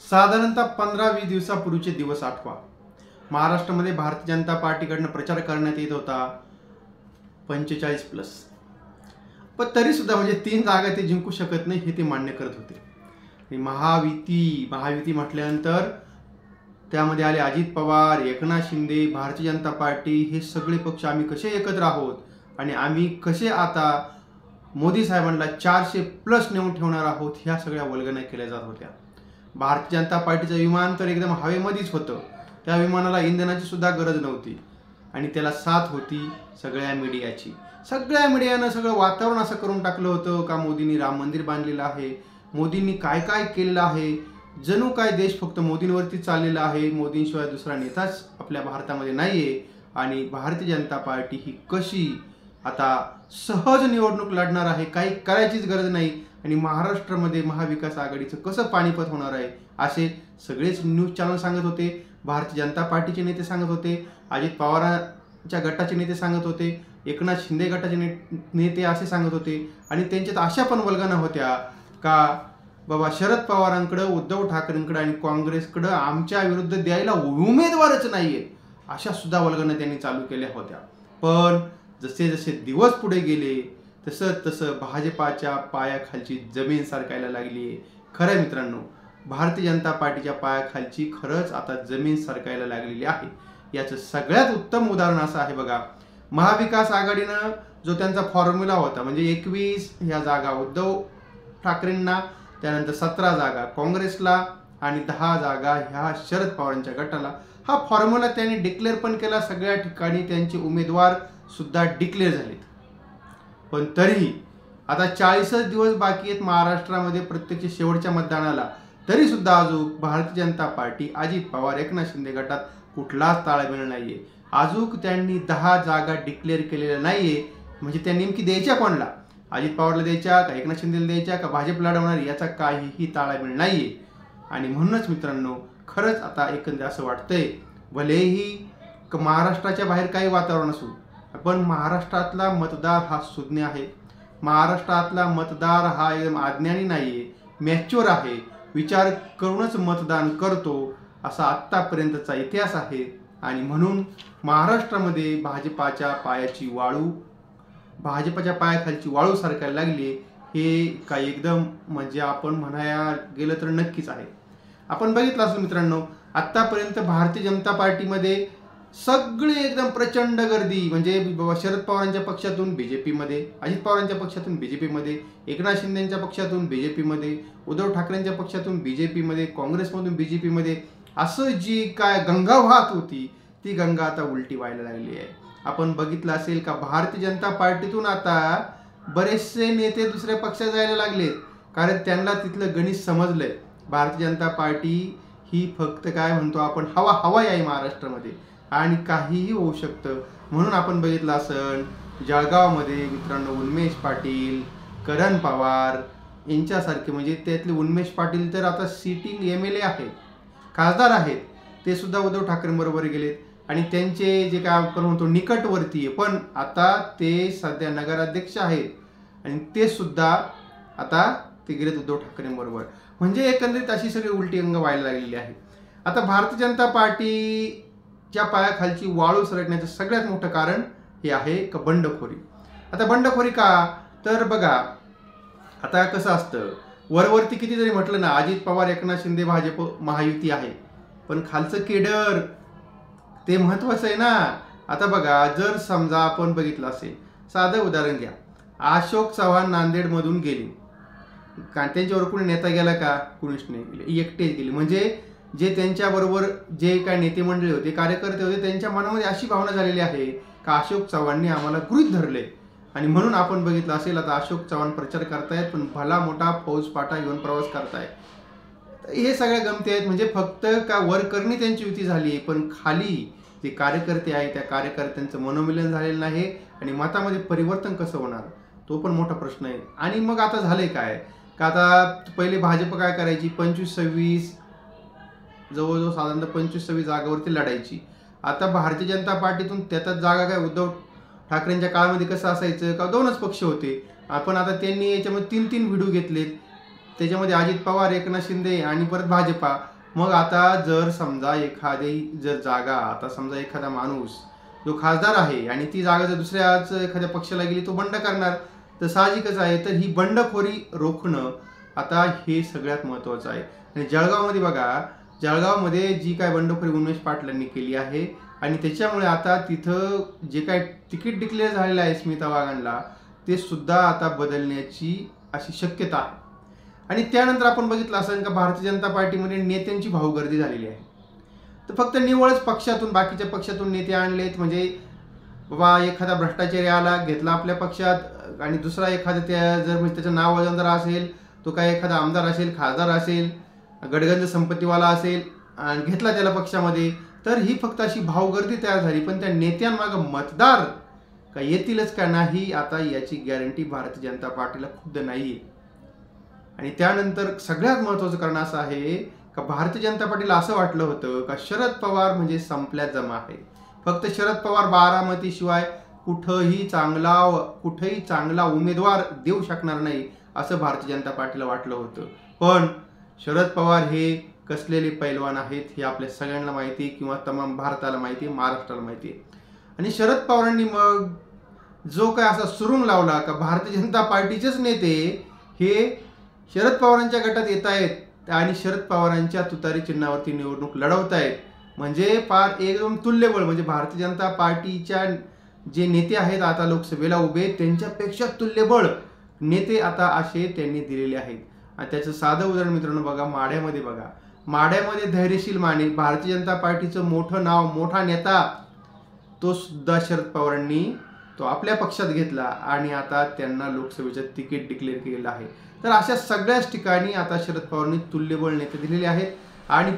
साधारणतः 15-20 दिवसापूर्वीचे दिवस आठवा. महाराष्ट्रामध्ये भारतीय जनता पार्टीकडनं प्रचार करण्यात येत होता 45+. पण तरीसुद्धा म्हणजे 3 जागा ते जिंकू शकत नाही हे ते मान्य करत होते. महायुती म्हटल्यानंतर त्यामध्ये आले अजित पवार, एकनाथ शिंदे, भारतीय जनता पार्टी हे सगळे पक्ष आम्ही कसे एकत्र आहोत आणि आम्ही कसे आता मोदी साहेबांना 400+ नेऊन ठेवणार आहोत, ह्या सगळ्या वल्गना केल्या जात होत्या. भारतीय जनता पार्टीचं विमान तर एकदम हवेमध्येच होतं. त्या विमानाला इंधनाची सुद्धा गरज नव्हती आणि त्याला साथ होती सगळ्या मीडियाची. सगळ्या मीडियानं सगळं वातावरण असं करून टाकलं होतं का मोदींनी राम मंदिर बांधलेलं आहे, मोदींनी काय काय केलेलं आहे, जणू काय देश फक्त मोदींवरती चाललेला आहे, मोदींशिवाय दुसरा नेताच आपल्या भारतामध्ये नाही आहे आणि भारतीय जनता पार्टी ही कशी आता सहज निवडणूक लढणार आहे, काही करायचीच गरज नाही आणि महाराष्ट्रामध्ये महाविकास आघाडीचं कसं पाणीपत होणार आहे असे सगळेच न्यूज चॅनल सांगत होते. भारतीय जनता पार्टीचे नेते सांगत होते, अजित पवारांच्या गटाचे नेते सांगत होते, एकनाथ शिंदे गटाचे नेते असे सांगत होते आणि त्यांच्यात अशा पण वल्गना होत्या का बाबा शरद पवारांकडं, उद्धव ठाकरेंकडं आणि काँग्रेसकडं आमच्या विरुद्ध द्यायला उमेदवारच नाही आहेत, अशा सुद्धा वल्गना त्यांनी चालू केल्या होत्या. पण जसे जसे दिवस पुढे गेले तसं तसं भाजपाच्या पायाखालची जमीन सरकायला लागली आहे. खरं मित्रांनो, भारतीय जनता पार्टीच्या पायाखालची खरंच आता जमीन सरकायला लागलेली आहे. याचं सगळ्यात उत्तम उदाहरण असं आहे बघा, महाविकास आघाडीनं जो त्यांचा फॉर्म्युला होता म्हणजे 21 ह्या जागा उद्धव ठाकरेंना, त्यानंतर 17 जागा काँग्रेसला आणि 10 जागा ह्या शरद पवारांच्या गटाला, हा फॉर्म्युला त्यांनी डिक्लेअर पण केला. सगळ्या ठिकाणी त्यांचे उमेदवार सुद्धा डिक्लेअर झालेत. पण तरीही आता 40 दिवस बाकी आहेत महाराष्ट्रामध्ये प्रत्यक्ष शेवटच्या मतदानाला, तरी सुद्धा अजून भारतीय जनता पार्टी, अजित पवार, एकनाथ शिंदे गटात कुठलाच ताळमेळ नाहीये. अजून त्यांनी 10 जागा डिक्लेअर केलेल्या नाहीये. म्हणजे त्या नेमकी द्यायच्या कोणाला, अजित पवारला द्यायच्या का एकनाथ शिंदेला द्यायच्या का भाजप लढवणार, याचा काहीही ताळमेळ नाहीये. आणि म्हणूनच मित्रांनो, खरंच आता एकंदर असं वाटतंय, भलेही महाराष्ट्राच्या बाहेर काही वातावरण असू, पण महाराष्ट्रातला मतदार हा सुज्ञ आहे. महाराष्ट्रातला मतदार हा एकदम अज्ञानी नाहीये, मॅच्युअर आहे, विचार करूनच मतदान करतो, असा आत्तापर्यंतचा इतिहास आहे. आणि म्हणून महाराष्ट्रामध्ये भाजपाच्या पायाखालची वाळू सरकायला लागली हे काही एकदम म्हणजे आपण म्हणायला गेलं तर नक्कीच आहे. आपण बघितलं असेल मित्रांनो, आत्तापर्यंत भारतीय जनता पार्टीमध्ये सगळे एकदम प्रचंड गर्दी, म्हणजे शरद पवारांच्या पक्षातून बीजेपीमध्ये, अजित पवारांच्या पक्षातून बीजेपीमध्ये, एकनाथ शिंदेच्या पक्षातून बीजेपीमध्ये, उद्धव ठाकरेंच्या पक्षातून बीजेपीमध्ये, काँग्रेसमधून बीजेपीमध्ये, असं जी काय गंगा वाहत होती ती गंगा आता उलटी व्हायला लागली आहे. आपण बघितलं असेल का भारतीय जनता पार्टीतून आता बरेचसे नेते दुसऱ्या पक्षात जायला लागलेत, कारण त्यांना तिथलं गणित समजलंय. भारतीय जनता पार्टी ही फक्त काय म्हणतो आपण हवा आहे महाराष्ट्रामध्ये आणि काहीही होऊ शकतं. म्हणून आपण बघितलं असेल जळगावमध्ये मित्रांनो, उन्मेष पाटील, करण पवार यांच्यासारखे, म्हणजे त्यातले उन्मेष पाटील तर आता सिटिंग MLA आहेत, खासदार आहेत, ते सुद्धा उद्धव ठाकरेंबरोबर गेलेत आणि त्यांचे जे काय आपण म्हणतो निकटवर्ती आहे, पण आता ते सध्या नगराध्यक्ष आहेत आणि ते सुद्धा आता ते गेलेत उद्धव ठाकरेंबरोबर. म्हणजे एकंदरीत अशी सगळी उलटी अंग व्हायला लागलेली आहे. आता भारतीय जनता पार्टीच्या पायाखालची वाळू सरकण्याचं सगळ्यात मोठं कारण हे आहे का बंडखोरी. आता बंडखोरी का, तर बघा आता कसं असतं, वरवरती किती जरी म्हटलं ना अजित पवार, एकनाथ शिंदे, भाजप महायुती आहे, पण खालचं केडर ते महत्वाचं आहे ना. आता बघा, जर समजा आपण बघितलं असेल, साधं उदाहरण घ्या, अशोक चव्हाण नांदेडमधून गेले, त्यांच्यावर कुणी नेता गेला का, कुणीच नाही गेले, एकटेच गेले. म्हणजे जे त्यांच्याबरोबर जे काय नेते मंडळी होते, कार्यकर्ते होते, त्यांच्या मनामध्ये अशी भावना झालेली आहे का अशोक चव्हाणने आम्हाला गृहीत धरले. आणि म्हणून आपण बघितलं असेल आता अशोक चव्हाण प्रचार करतायत, पण भला मोठा फौजफाटा घेऊन प्रवास करतायत. हे सगळ्या गमती आहेत. म्हणजे फक्त का वर करणी त्यांची युती झाली आहे, पण खाली जे कार्यकर्ते आहेत त्या कार्यकर्त्यांचं मनोमिलन झालेलं नाही आणि मतामध्ये परिवर्तन कसं होणार तो पण मोठा प्रश्न आहे. आणि मग आता झालंय काय का, आता पहिले भाजप काय करायची, 25-26 जवळजवळ साधारणतः 25-26 जागावरती लढायची. आता भारतीय जनता पार्टीतून त्यात जागा काय, उद्धव ठाकरेंच्या काळामध्ये कसं असायचं का 2च पक्ष होते, पण आता त्यांनी याच्यामध्ये 3-3 व्हिडिओ घेतलेत. त्याच्यामध्ये अजित पवार, एकनाथ शिंदे आणि परत भाजपा. मग आता जर समजा जागा, आता समजा एखादा माणूस जो खासदार आहे आणि ती जागा जर दुसऱ्याच एखाद्या पक्षाला गेली, तो बंड करणार, तर साहजिकच आहे. तर ही बंडखोरी रोखणं आता हे सगळ्यात महत्त्वाचं आहे. आणि जळगावमध्ये बघा, जळगावमध्ये जी काय बंडखोरी उमेश पाटलांनी केली आहे आणि त्याच्यामुळे आता तिथं जे काय तिकीट डिक्लेअर झालेलं आहे स्मिता वाघांना, ते सुद्धा आता बदलण्याची अशी शक्यता आहे. आणि त्यानंतर आपण बघितलं असेल का भारतीय जनता पार्टीमध्ये नेत्यांची भाऊगर्दी झालेली आहे. तर फक्त निवळच पक्षातून, बाकीच्या पक्षातून नेते आणलेत, म्हणजे बाबा एखादा भ्रष्टाचारी आला, घेतला आपल्या पक्षात, आणि दुसरा एखादा जर म्हणजे त्याचं नाव वजनदार असेल, तो काय एखादा आमदार असेल, खासदार असेल, गडगंज संपत्तीवाला असेल, आणि घेतला त्याला पक्षामध्ये, तर ही फक्त अशी भावगर्दी तयार झाली. पण त्या नेत्यांमागं मतदार का येतीलच का नाही, आता याची गॅरंटी भारतीय जनता पार्टीला खुद्द नाही आहे. आणि त्यानंतर सगळ्यात महत्त्वाचं कारण असं आहे का भारतीय जनता पार्टीला असं वाटलं होतं का शरद पवार म्हणजे संपल्या जमा आहे. फक्त शरद पवार बारामतीशिवाय कुठेही चांगला उमेदवार देऊ शकणार नाही, असं भारतीय जनता पार्टीला वाटलं होतं. पण शरद पवार हे कसलेले पैलवान आहेत हे आपल्या सगळ्यांना माहिती आहे, किंवा तमाम भारताला माहिती आहे, महाराष्ट्राला माहिती आहे. आणि शरद पवारांनी मग जो काय असा सुरुंग लावला का भारतीय जनता पार्टीचेच नेते हे शरद पवारांच्या गटात येत आहेत आणि शरद पवारांच्या तुतारी चिन्हावरती निवडणूक लढवत आहेत, म्हणजे फार एकदम तुल्यबळ, म्हणजे भारतीय जनता पार्टीच्या जे नेते आहेत आता लोकसभेला उभे, त्यांच्यापेक्षा तुल्यबळ नेते आता असे त्यांनी दिलेले आहेत. आणि त्याचं साधं उदाहरण मित्रांनो बघा, माढ्यामध्ये बघा, माढ्यामध्ये धैर्यशील माने, भारतीय जनता पार्टीचं मोठं नाव, मोठा नेता, तो सुद्धा शरद पवारांनी तो आपल्या पक्षात घेतला आणि आता त्यांना लोकसभेचं तिकीट डिक्लेअर केलेलं आहे. तर अशा सगळ्याच ठिकाणी आता शरद पवारांनी तुल्यबळ नेते दिलेले आहेत. आणि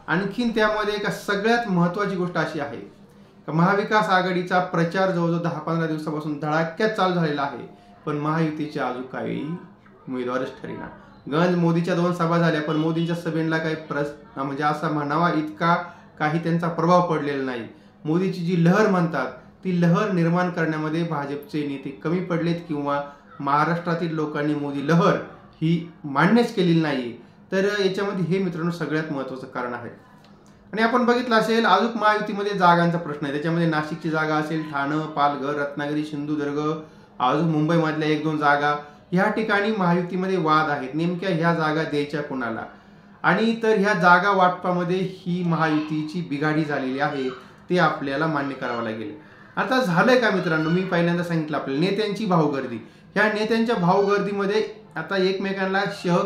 आणखीन त्यामध्ये एक सगळ्यात महत्त्वाची गोष्ट अशी आहे का महाविकास आघाडीचा प्रचार जवळजवळ 10-15 दिवसापासून धडाक्यात चालू झालेला आहे, पण महायुतीचे अजून काही उमेदवारच ठरेना. गंज मोदीच्या 2 सभा झाल्या, पण मोदींच्या सभेला काही म्हणजे असा म्हणावा इतका काही त्यांचा प्रभाव पडलेला नाही. मोदीची जी लहर म्हणतात ती लहर निर्माण करण्यामध्ये भाजपचे नेते कमी पडलेत, किंवा महाराष्ट्रातील लोकांनी मोदी लहर ही मान्यच केलेली नाही. तर याच्यामध्ये हे मित्रांनो सगळ्यात महत्त्वाचं कारण आहे. आणि आपण बघितलं असेल अजून महायुतीमध्ये जागांचा प्रश्न आहे. त्याच्यामध्ये नाशिकची जागा असेल, ठाणं, पालघर, रत्नागिरी, सिंधुदुर्ग, अजून मुंबईमधल्या 1-2 जागा, ह्या ठिकाणी महायुतीमध्ये वाद आहेत. नेमक्या ह्या जागा द्यायच्या कोणाला, आणि तर ह्या जागा वाटपामध्ये ही महायुतीची बिघाडी झालेली आहे, ते आपल्याला मान्य करावं लागेल. आता झालंय का मित्रांनो, मी पहिल्यांदा सांगितलं आपल्याला नेत्यांची भाऊगर्दी. ह्या नेत्यांच्या भाऊगर्दीमध्ये आता एकमेकांना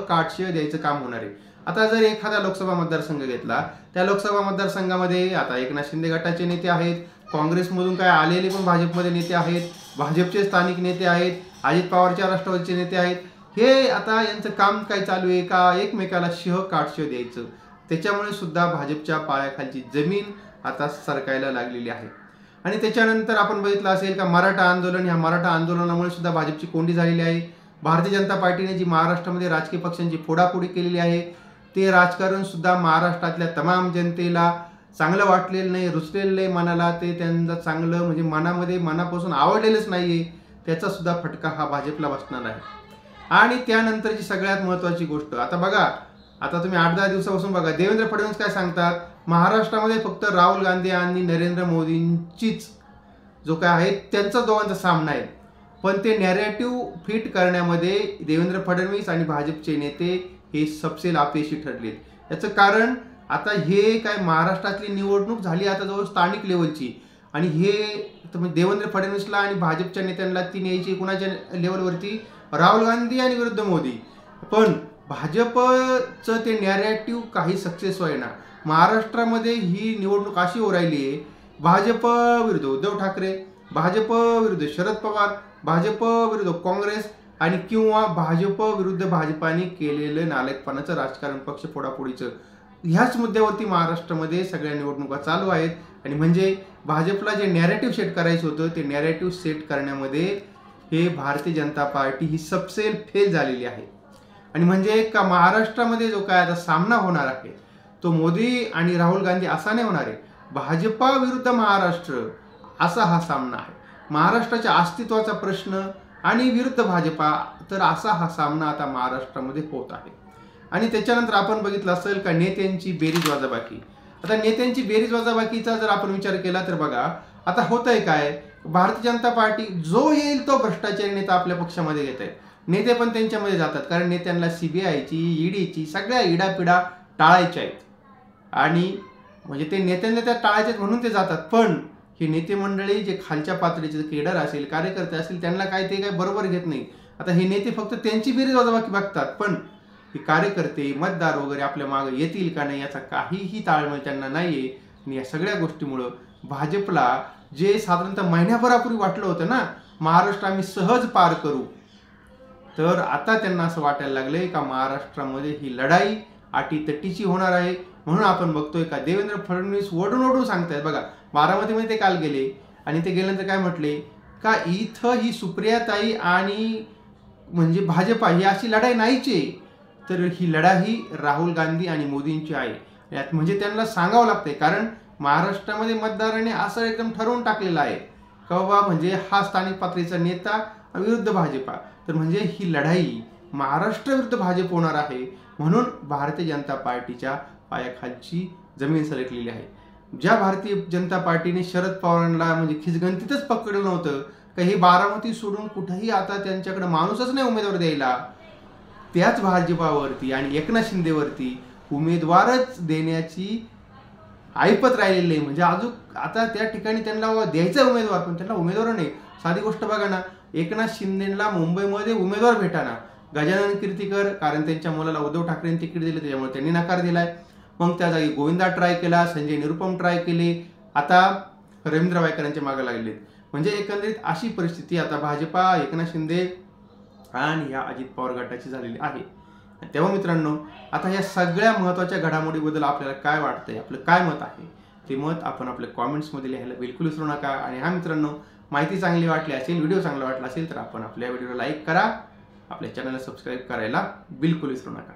काटशह द्यायचं काम होणार आहे. आता जर एखादा लोकसभा मतदारसंघ घेतला, त्या लोकसभा मतदारसंघामध्ये आता एकनाथ शिंदे गटाचे नेते आहेत, काँग्रेसमधून काय आलेले पण भाजपमध्ये नेते आहेत, भाजपचे स्थानिक नेते आहेत, अजित पवारच्या राष्ट्रवादीचे नेते आहेत. हे आता यांचं काम काय चालू आहे का एकमेकाला काटशह द्यायचं. त्याच्यामुळे सुद्धा भाजपच्या पायाखालची जमीन आता सरकायला लागलेली आहे. आणि त्याच्यानंतर आपण बघितलं असेल का मराठा आंदोलन, ह्या मराठा आंदोलनामुळे सुद्धा भाजपची कोंडी झालेली आहे. भारतीय जनता पार्टीने जी महाराष्ट्रामध्ये राजकीय पक्षांची फोडाफोडी केलेली आहे, ते राजकारण सुद्धा महाराष्ट्रातल्या तमाम जनतेला चांगलं वाटलेलं नाही, रुचलेलं नाही मनाला, ते त्यांचं चांगलं म्हणजे मनापासून आवडलेलंच नाहीये. त्याचा सुद्धा फटका हा भाजपला बसणार आहे. आणि त्यानंतरची सगळ्यात महत्त्वाची गोष्ट, आता बघा, आता तुम्ही 8-10 दिवसापासून बघा, देवेंद्र फडणवीस काय सांगतात, महाराष्ट्रामध्ये फक्त राहुल गांधी आणि नरेंद्र मोदींचीच जो काय आहे त्यांचा दोघांचा सामना आहे. पण ते नॅरेटिव्ह फिट करण्यामध्ये देवेंद्र फडणवीस आणि भाजपचे नेते हे सबसेल अपयशी ठरलेत. याचं कारण आता हे काय महाराष्ट्रातली निवडणूक झाली आता जवळ स्थानिक लेवलची, आणि हे देवेंद्र फडणवीसला आणि भाजपच्या नेत्यांना ती न्यायची कुणाच्या लेवलवरती, राहुल गांधी आणि विरुद्ध मोदी. पण भाजपचं ते नॅरेटिव्ह काही सक्सेस होईना. महाराष्ट्रामध्ये ही निवडणूक अशी हो राहिली आहे, भाजप विरुद्ध उद्धव ठाकरे, भाजप विरुद्ध शरद पवार, भाजप विरुद्ध काँग्रेस, आणि किंवा भाजप विरुद्ध भाजपाने केलेलं नालायकपणाचं राजकारण, पक्ष फोडाफोडीचं, ह्याच मुद्द्यावरती महाराष्ट्रामध्ये सगळ्या निवडणुका चालू आहेत. आणि म्हणजे भाजपला जे नॅरेटिव्ह सेट करायचं होतं ते नॅरेटिव्ह सेट करण्यामध्ये हे भारतीय जनता पार्टी ही सबसेल फेल झालेली आहे. आणि म्हणजे का महाराष्ट्रामध्ये जो काय आता सामना होणार आहे तो मोदी आणि राहुल गांधी असा नाही होणार आहे, भाजपा विरुद्ध महाराष्ट्र असा हा सामना आहे. महाराष्ट्राच्या अस्तित्वाचा प्रश्न आणि विरुद्ध भाजपा, तर असा हा सामना आता महाराष्ट्रामध्ये होत आहे. आणि त्याच्यानंतर आपण बघितलं असेल का नेत्यांची बेरीज वजाबाकी. आता नेत्यांची बेरीज वजाबाकीचा जर आपण विचार केला तर बघा आता होतंय काय, भारतीय जनता पार्टी जो येईल तो भ्रष्टाचारी नेता आपल्या पक्षामध्ये घेत आहे. नेते पण त्यांच्यामध्ये जातात, कारण नेत्यांना CBIची ईडीची सगळ्या इडापिडा टाळायच्या आहेत. आणि म्हणजे ते नेत्यांना त्या टाळायचे म्हणून ते जातात. पण ही नेते मंडळी जे खालच्या पातळीचे केडर असेल, कार्यकर्ते असतील, त्यांना काय ते काय बरोबर घेत नाही. आता हे नेते फक्त त्यांची बेरीज वजाबाकी बघतात, पण हे कार्यकर्ते मतदार वगैरे आपल्या मागे येतील का नाही याचा काहीही ताळमेळ त्यांना नाहीये. आणि या सगळ्या गोष्टीमुळं भाजपला जे साधारणतः महिन्याभरापूर्वी वाटलं होतं ना महाराष्ट्र आम्ही सहज पार करू, तर आता त्यांना असं वाटायला लागलंय का महाराष्ट्रामध्ये ही लढाई अटीतटीची होणार आहे. म्हणून आपण बघतोय का देवेंद्र फडणवीस ओढून सांगतायत. बघा बारामतीमध्ये ते काल गेले आणि ते गेल्यानंतर काय म्हटले का इथं ही सुप्रियाताई आणि म्हणजे भाजपा ही अशी लढाई नाहीच आहे, तर ही लढाई राहुल गांधी आणि मोदींची आहे. यात म्हणजे त्यांना सांगावं लागतंय, कारण महाराष्ट्रामध्ये मतदारांनी असं एकदम ठरवून टाकलेलं आहे का बाबा म्हणजे हा स्थानिक पातळीचा नेता विरुद्ध भाजपा, तर म्हणजे ही लढाई महाराष्ट्र विरुद्ध भाजप होणार आहे. म्हणून भारतीय जनता पार्टीच्या पायाखालची जमीन सरकलेली आहे. ज्या भारतीय जनता पार्टीने शरद पवारांना म्हणजे खिचगंतीतच पकडलं नव्हतं का हे बारामती सोडून कुठेही आता त्यांच्याकडे माणूसच नाही उमेदवार द्यायला, त्याच भाजपावरती आणि एकनाथ शिंदेवरती उमेदवारच देण्याची ऐपत राहिलेली आहे. म्हणजे अजून आता त्या ठिकाणी त्यांना द्यायचा उमेदवार, पण त्यांना उमेदवार नाही. साधी गोष्ट बघा ना, एकनाथ शिंदेला मुंबईमध्ये उमेदवार भेटाना. गजानन कीर्तीकर, कारण त्यांच्या मुलाला उद्धव ठाकरेंनी तिकीट दिले त्याच्यामुळे त्यांनी नकार दिलाय. मग त्या जागी गोविंदा ट्राय केला, संजय निरुपम ट्राय केले, आता रवींद्र वायकरांच्या मागे लागलेत. म्हणजे एकंदरीत अशी परिस्थिती आता भाजपा, एकनाथ शिंदे आणि या अजित पवार गटाची झालेली आहे. तेव्हा मित्रांनो, आता या सगळ्या महत्त्वाच्या घडामोडीबद्दल आपल्याला काय वाटतंय, आपलं काय मत आहे, ते मत आपण आपल्या कॉमेंट्समध्ये लिहायला बिलकुल विसरू नका. आणि हा मित्रांनो, माहिती चांगली वाटली असेल, व्हिडिओ चांगला वाटला असेल तर आपण आपल्या व्हिडिओला लाईक करा, आपल्या चॅनलला सबस्क्राईब करायला बिलकुल विसरू नका.